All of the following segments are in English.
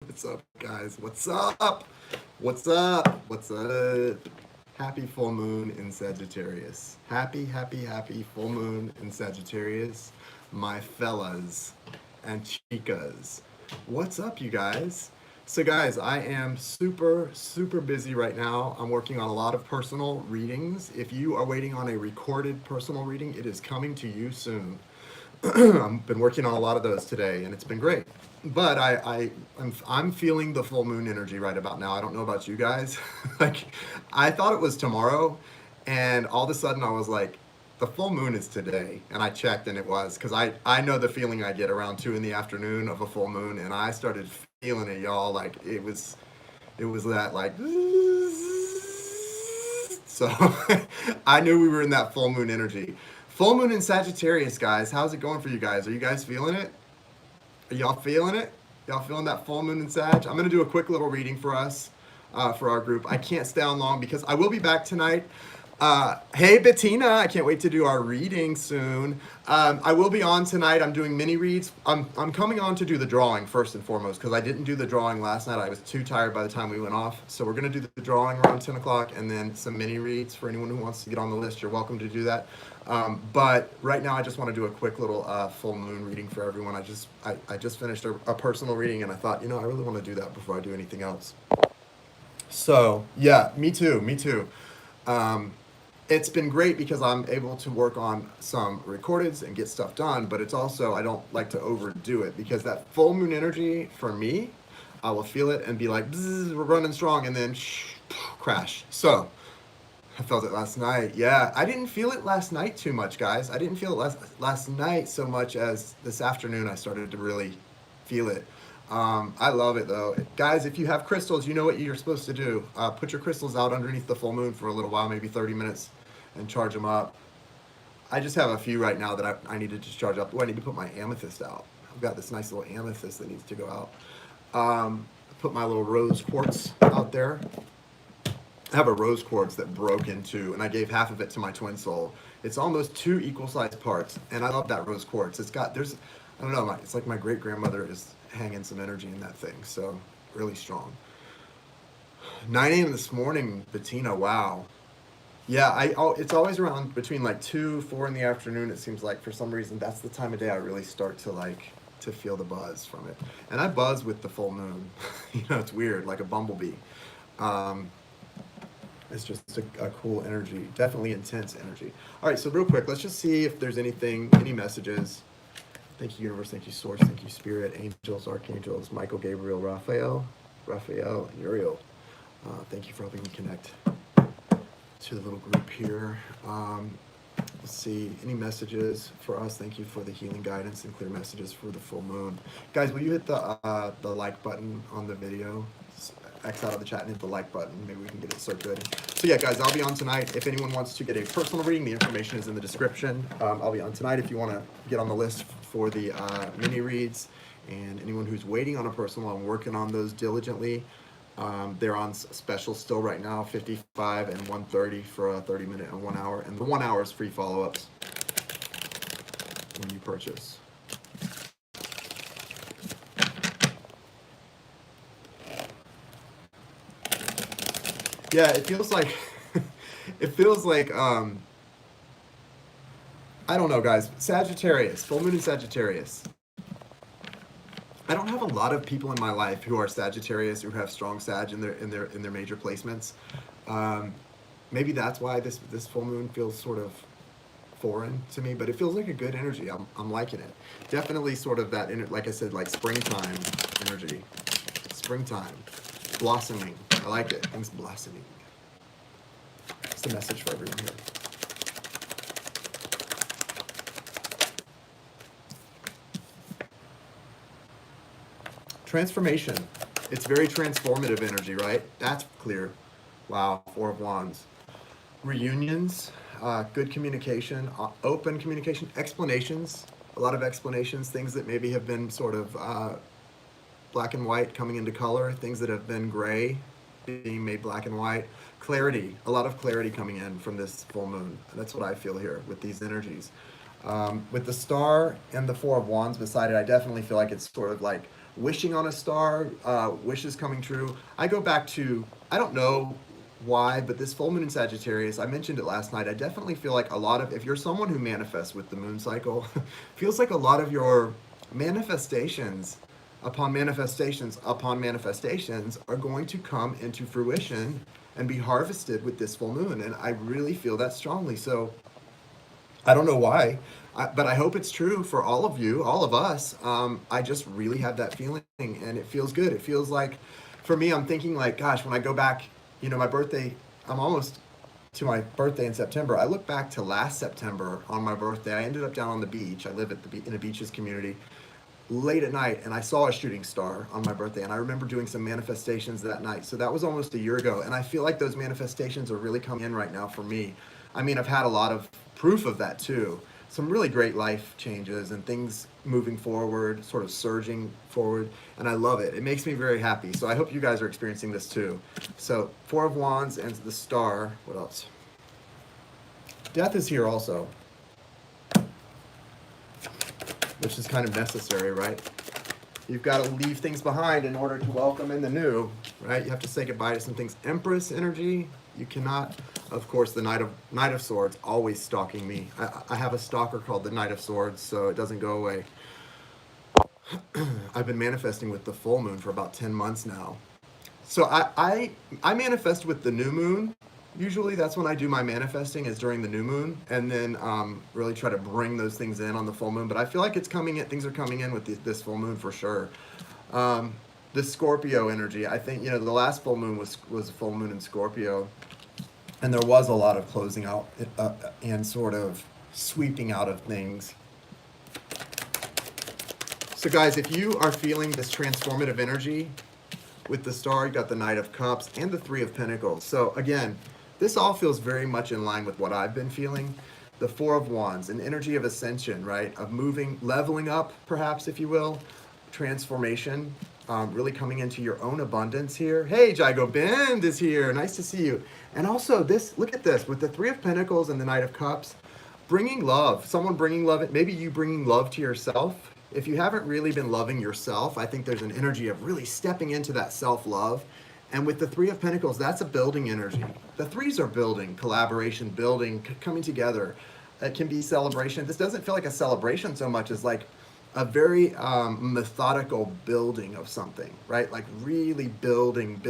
What's up, guys? What's up? What's up? What's up? Happy full moon in Sagittarius. Happy full moon in Sagittarius, my fellas and chicas. What's up, you guys? So, guys, I am super busy right now. I'm working on a lot of personal readings. If you are waiting on a recorded personal reading, it is coming to you soon. I've been working on a lot of those today, and it's been great. But I'm feeling the full moon energy right about now. I don't know about you guys. Like, I thought it was tomorrow, and all of a sudden I was like, the full moon is today, and I checked, and it was because I know the feeling I get around 2 in the afternoon of a full moon, and I started feeling it, y'all. Like it was that like. So I knew we were in that full moon energy. Full moon in Sagittarius, guys. How's it going for you guys? Are you guys feeling it? Are y'all feeling it? Y'all feeling that full moon in Sag? I'm gonna do a quick little reading for us, for our group. I can't stay on long because I will be back tonight. Hey Bettina, I can't wait to do our reading soon. I will be on tonight. I'm doing mini reads. I'm coming on to do the drawing first and foremost because I didn't do the drawing last night. I was too tired by the time we went off. So we're gonna do the drawing around 10 o'clock and then some mini reads for anyone who wants to get on the list. You're welcome to do that. But right now, I just want to do a quick little full moon reading for everyone. I just finished a personal reading, and I thought, I really want to do that before I do anything else. So yeah, me too, me too. Um, it's been great because I'm able to work on some recordeds and get stuff done. But it's also I don't like to overdo it because that full moon energy for me, I will feel it and be like, we're running strong, and then crash. So I felt it last night. Yeah, I didn't feel it last night too much, guys. I didn't feel it last night so much as this afternoon. I started to really feel it. I love it though, guys. If you have crystals, you know what you're supposed to do. Put your crystals out underneath the full moon for a little while, maybe 30 minutes, and charge them up. I just have a few right now that I need to just charge up. Oh, I need to put my amethyst out. I've got this nice little amethyst that needs to go out. Put my little rose quartz out there. I have a rose quartz that broke in two, and I gave half of it to my twin soul. It's almost two equal sized parts, and I love that rose quartz. I don't know, it's like my great grandmother is hanging some energy in that thing, so really strong. 9 a.m. this morning, Bettina, wow. Yeah, it's always around between like 2, 4 in the afternoon, it seems like. For some reason, that's the time of day I really start to feel the buzz from it. And I buzz with the full moon. It's weird, like a bumblebee. Um, It's just a cool energy, definitely intense energy. All right, so real quick, let's just see if there's any messages. Thank you, universe. Thank you, source. Thank you, spirit, angels, archangels, Michael, Gabriel, Raphael, and Uriel. Thank you for helping me connect to the little group here. Let's see, any messages for us? Thank you for the healing guidance and clear messages for the full moon. Guys, will you hit the like button on the video? X out of the chat and hit the like button. Maybe we can get it circulating. So yeah, guys, I'll be on tonight. If anyone wants to get a personal reading, the information is in the description. I'll be on tonight if you want to get on the list for the mini reads. And anyone who's waiting on a personal, I'm working on those diligently. They're on special still right now, 55 and 130 for a 30-minute and 1 hour. And the 1 hour is free follow-ups when you purchase. Yeah, it feels like I don't know, guys. Sagittarius, full moon in Sagittarius. I don't have a lot of people in my life who are Sagittarius who have strong Sag in their major placements. Um, Maybe that's why this full moon feels sort of foreign to me, but it feels like a good energy. I'm liking it. Definitely sort of that, like I said, like springtime energy. Springtime, blossoming. I like it. Things blossoming. It's the message for everyone here. Transformation. It's very transformative energy, right? That's clear. Wow, 4 of Wands. Reunions, good communication, open communication, explanations, a lot of explanations, things that maybe have been sort of black and white coming into color, things that have been gray being made black and white. Clarity, a lot of clarity coming in from this full moon. That's what I feel here with these energies. With the star and the 4 of Wands beside it, I definitely feel like it's sort of like wishing on a star, wishes coming true. I go back to, I don't know why, but this full moon in Sagittarius, I mentioned it last night. I definitely feel like a lot of, if you're someone who manifests with the moon cycle, feels like a lot of your manifestations upon manifestations are going to come into fruition and be harvested with this full moon. And I really feel that strongly. So I don't know why, but I hope it's true for all of you, all of us. I just really have that feeling, and it feels good. It feels like, for me, I'm thinking like, gosh, when I go back, my birthday, I'm almost to my birthday in September. I look back to last September on my birthday. I ended up down on the beach. I live in a beaches community late at night, and I saw a shooting star on my birthday, and I remember doing some manifestations that night. So that was almost a year ago, and I feel like those manifestations are really coming in right now for me. I mean, I've had a lot of proof of that too. Some really great life changes and things moving forward, sort of surging forward, and I love it. It makes me very happy. So I hope you guys are experiencing this too. So Four of Wands and the Star. What else? Death is here also, which is kind of necessary, right? You've got to leave things behind in order to welcome in the new, right? You have to say goodbye to some things. Empress energy, you cannot, of course, the Knight of Swords always stalking me. I have a stalker called the Knight of Swords, so it doesn't go away. I've been manifesting with the full moon for about 10 months now. So I manifest with the new moon. Usually that's when I do my manifesting, is during the new moon, and then really try to bring those things in on the full moon. But I feel like it's coming in, things are coming in with this full moon for sure. The Scorpio energy, I think, the last full moon was a full moon in Scorpio, and there was a lot of closing out and sort of sweeping out of things. So guys, if you are feeling this transformative energy with the Star, you got the Knight of Cups and the Three of Pentacles. So again, this all feels very much in line with what I've been feeling. The Four of Wands, an energy of ascension, right? Of moving, leveling up, perhaps, if you will. Transformation, really coming into your own abundance here. Hey, Jago Bend is here. Nice to see you. And also this, look at this, with the Three of Pentacles and the Knight of Cups, bringing love. Someone bringing love, maybe you bringing love to yourself. If you haven't really been loving yourself, I think there's an energy of really stepping into that self-love. And with the Three of Pentacles, that's a building energy. The threes are building, collaboration, building, coming together. It can be celebration. This doesn't feel like a celebration so much as like a very methodical building of something, right? Like really building,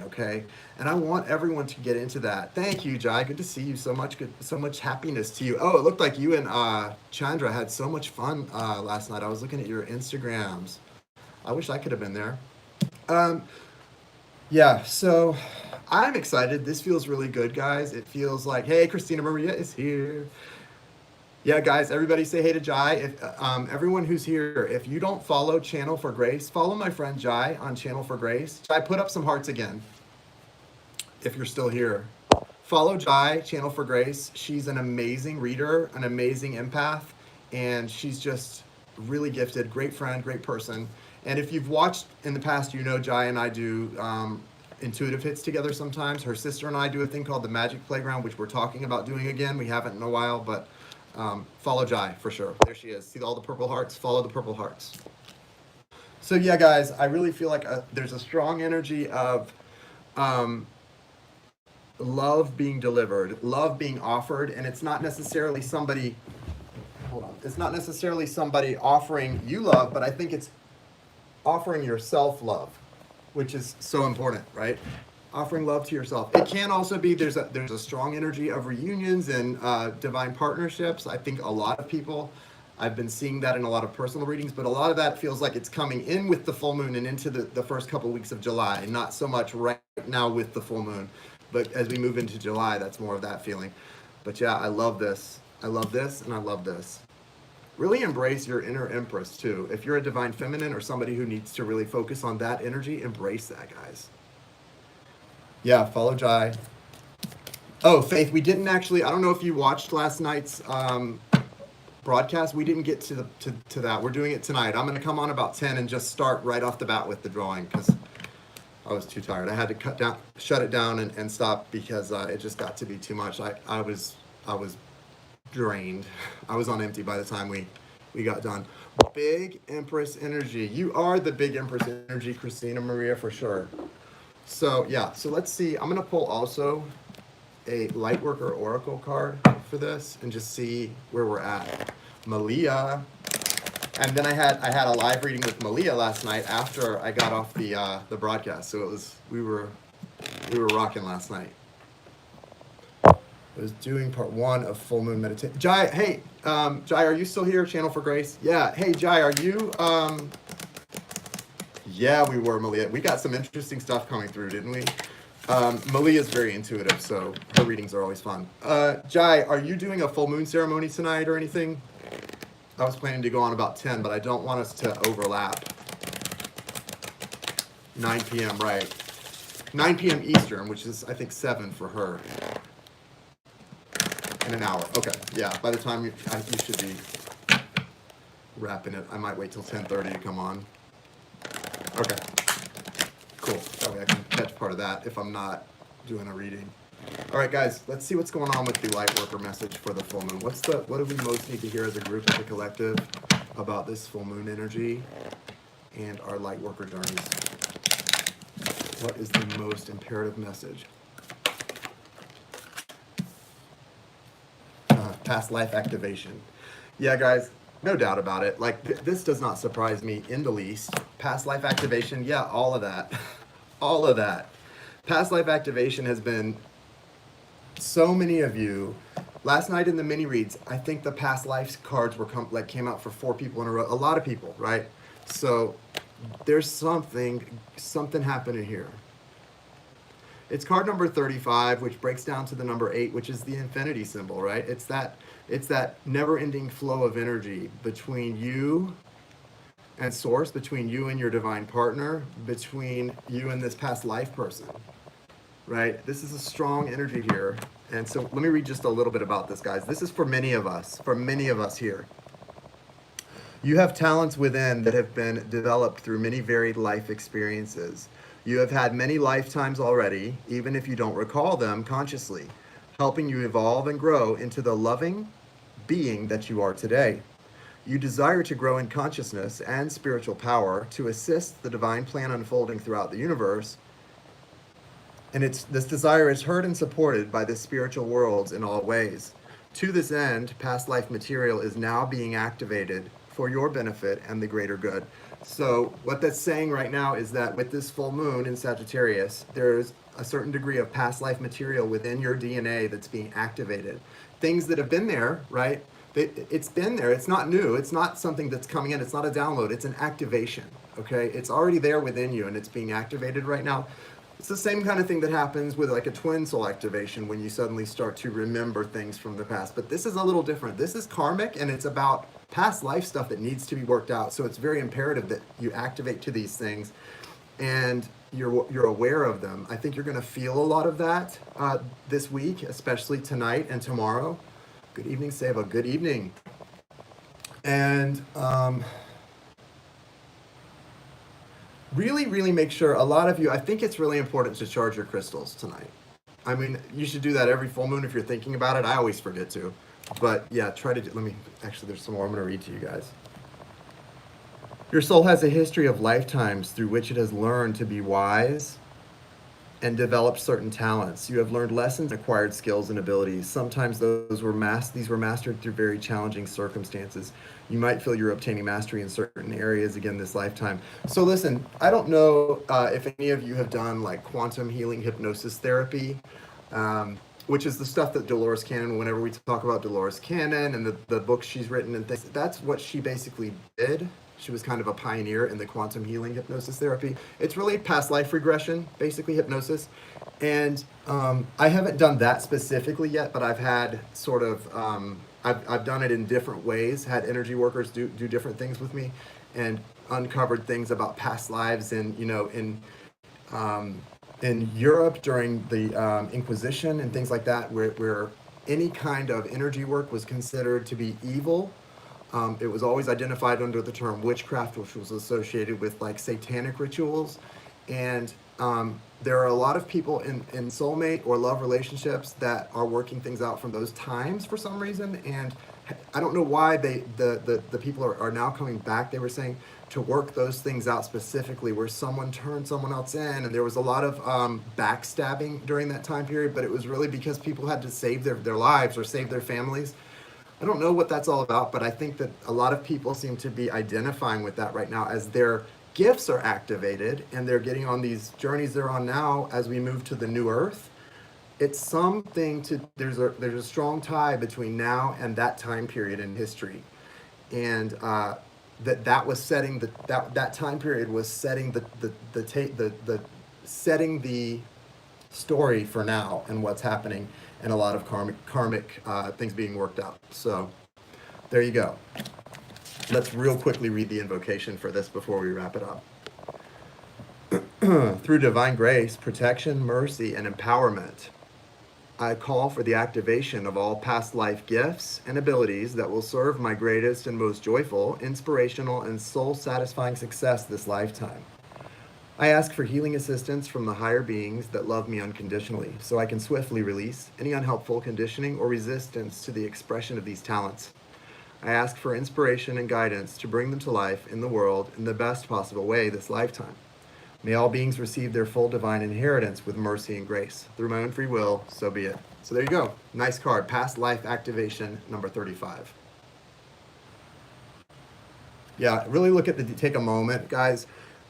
okay? And I want everyone to get into that. Thank you, Jai. Good to see you. So much happiness to you. Oh, it looked like you and Chandra had so much fun last night. I was looking at your Instagrams. I wish I could have been there. Yeah, so I'm excited. This feels really good, guys. It feels like, hey, Christina Maria is here. Yeah, guys, everybody say hey to Jai. If everyone who's here, if you don't follow Channel for Grace, follow my friend Jai on Channel for Grace. Jai, put up some hearts again, if you're still here. Follow Jai, Channel for Grace. She's an amazing reader, an amazing empath, and she's just really gifted, great friend, great person. And if you've watched in the past, Jai and I do intuitive hits together sometimes. Her sister and I do a thing called the Magic Playground, which we're talking about doing again. We haven't in a while, but follow Jai for sure. There she is. See all the purple hearts? Follow the purple hearts. So yeah, guys, I really feel like there's a strong energy of love being delivered, love being offered, and it's not necessarily somebody, it's not necessarily somebody offering you love, but I think it's offering yourself love, which is so important, right? Offering love to yourself. It can also be, there's a strong energy of reunions and divine partnerships. I think a lot of people, I've been seeing that in a lot of personal readings, but a lot of that feels like it's coming in with the full moon and into the first couple weeks of July, not so much right now with the full moon, but as we move into July, that's more of that feeling. But yeah, I love this. I love this and I love this. Really embrace your inner Empress too. If you're a divine feminine or somebody who needs to really focus on that energy, embrace that, guys. Yeah, follow Jai. Oh, Faith, we didn't actually, I don't know if you watched last night's broadcast. We didn't get to that. We're doing it tonight. I'm going to come on about 10 and just start right off the bat with the drawing because I was too tired. I had to shut it down and stop because it just got to be too much. I was drained. I was on empty by the time we we got done. Big Empress energy. You are the big Empress energy, Christina Maria, for sure. So yeah, so let's see. I'm gonna pull also a Lightworker Oracle card for this and just see where we're at. Malia. And then I had a live reading with Malia last night after I got off the broadcast. So it was we were rocking last night. I was doing part 1 of full moon meditation. Jai, hey, Jai, are you still here? Channel for Grace. Yeah. Hey, Jai, are you? Yeah, we were, Malia. We got some interesting stuff coming through, didn't we? Malia is very intuitive, so her readings are always fun. Jai, are you doing a full moon ceremony tonight or anything? I was planning to go on about 10, but I don't want us to overlap. 9 p.m., right. 9 p.m. Eastern, which is, I think, 7 for her. In an hour. Okay, yeah. By the time you should be wrapping it. I might wait till 10:30 to come on. Okay, cool. That way I can catch part of that if I'm not doing a reading. All right, guys, let's see what's going on with the Lightworker message for the full moon. What do we most need to hear as a group, as a collective, about this full moon energy and our Lightworker journeys? What is the most imperative message? Past life activation. Yeah, guys, no doubt about it. Like, this does not surprise me in the least. Past life activation, yeah, all of that. All of that. Past life activation has been so many of you. Last night in the mini reads, I think the past lives cards were came out for 4 people in a row. A lot of people, right? So there's something happening here. It's card number 35, which breaks down to the number 8, which is the infinity symbol, right? It's that never-ending flow of energy between you and source, between you and your divine partner, between you and this past life person, right? This is a strong energy here. And so let me read just a little bit about this, guys. This is for many of us here. You have talents within that have been developed through many varied life experiences. You have had many lifetimes already, even if you don't recall them consciously, helping you evolve and grow into the loving being that you are today. You desire to grow in consciousness and spiritual power to assist the divine plan unfolding throughout the universe. And this desire is heard and supported by the spiritual worlds in all ways. To this end, past life material is now being activated for your benefit and the greater good. So what that's saying right now is that with this full moon in Sagittarius, there's a certain degree of past life material within your DNA that's being activated. Things that have been there, right? It's been there. It's not new. It's not something that's coming in. It's not a download. It's an activation, okay? It's already there within you and it's being activated right now. It's the same kind of thing that happens with like a twin soul activation when you suddenly start to remember things from the past. But this is a little different. This is karmic and it's about past life stuff that needs to be worked out. So it's very imperative that you activate to these things and you're aware of them. I think you're going to feel a lot of that this week, especially tonight and tomorrow. Good evening, Seva. Good evening. And really make sure, a lot of you, I think it's really important to charge your crystals tonight. I mean, you should do that every full moon if you're thinking about it. I always forget to. But yeah, actually there's some more I'm going to read to you guys. Your soul has a history of lifetimes through which it has learned to be wise and developed certain talents. You have learned lessons, acquired skills and abilities. Sometimes these were mastered through very challenging circumstances. You might feel you're obtaining mastery in certain areas again this lifetime. So listen, I don't know if any of you have done like quantum healing hypnosis therapy, which is the stuff that Dolores Cannon, whenever we talk about Dolores Cannon and the books she's written and things, that's what she basically did. She was kind of a pioneer in the quantum healing hypnosis therapy. It's really past life regression, basically hypnosis. And I haven't done that specifically yet, but I've had sort of, I've done it in different ways, had energy workers do different things with me and uncovered things about past lives and, you know, in Europe during the Inquisition and things like that, where any kind of energy work was considered to be evil. It was always identified under the term witchcraft, which was associated with like satanic rituals. And there are a lot of people in soulmate or love relationships that are working things out from those times for some reason and I don't know why the people are now coming back. They were saying to work those things out specifically where someone turned someone else in, and there was a lot of backstabbing during that time period, but it was really because people had to save their lives or save their families. I don't know what that's all about, but I think that a lot of people seem to be identifying with that right now as their gifts are activated and they're getting on these journeys they're on now as we move to the new earth. It's something to there's a strong tie between now and that time period in history, and that was setting that time period was setting the setting the story for now and what's happening, and a lot of karmic things being worked out. So there you go. Let's real quickly read the invocation for this before we wrap it up. Through divine grace, protection, mercy, and empowerment, I call for the activation of all past life gifts and abilities that will serve my greatest and most joyful, inspirational, and soul-satisfying success this lifetime. I ask for healing assistance from the higher beings that love me unconditionally, so I can swiftly release any unhelpful conditioning or resistance to the expression of these talents. I ask for inspiration and guidance to bring them to life in the world in the best possible way this lifetime. May all beings receive their full divine inheritance with mercy and grace. Through my own free will, so be it. So there you go. Nice card. Past life activation number 35. Yeah, really look at take a moment, guys,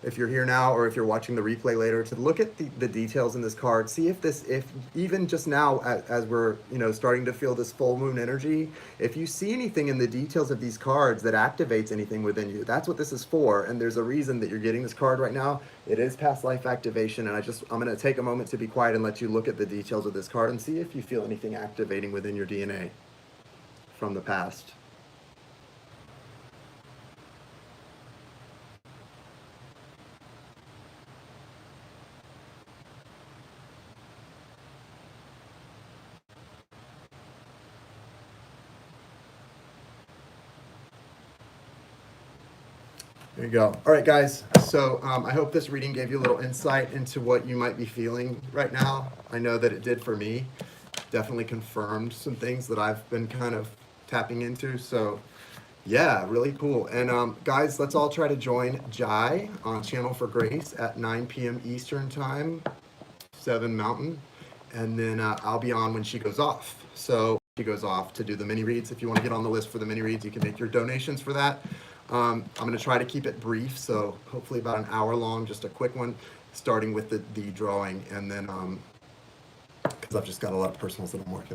if you're here now or if you're watching the replay later, to look at the details in this card. See if even just now as we're starting to feel this full moon energy, if you see anything in the details of these cards that activates anything within you, that's what this is for. And there's a reason that you're getting this card right now. It is past life activation, and I'm going to take a moment to be quiet and let you look at the details of this card and see if you feel anything activating within your DNA from the past. There you go. All right, guys. So I hope this reading gave you a little insight into what you might be feeling right now. I know that it did for me. Definitely confirmed some things that I've been kind of tapping into. So yeah, really cool. And guys, let's all try to join Jai on Channel for Grace at 9 p.m. Eastern Time, 7 Mountain. And then I'll be on when she goes off. So she goes off to do the mini reads. If you want to get on the list for the mini reads, you can make your donations for that. I'm going to try to keep it brief, so hopefully about an hour long, just a quick one, starting with the drawing, and then because I've just got a lot of personals that I'm working on.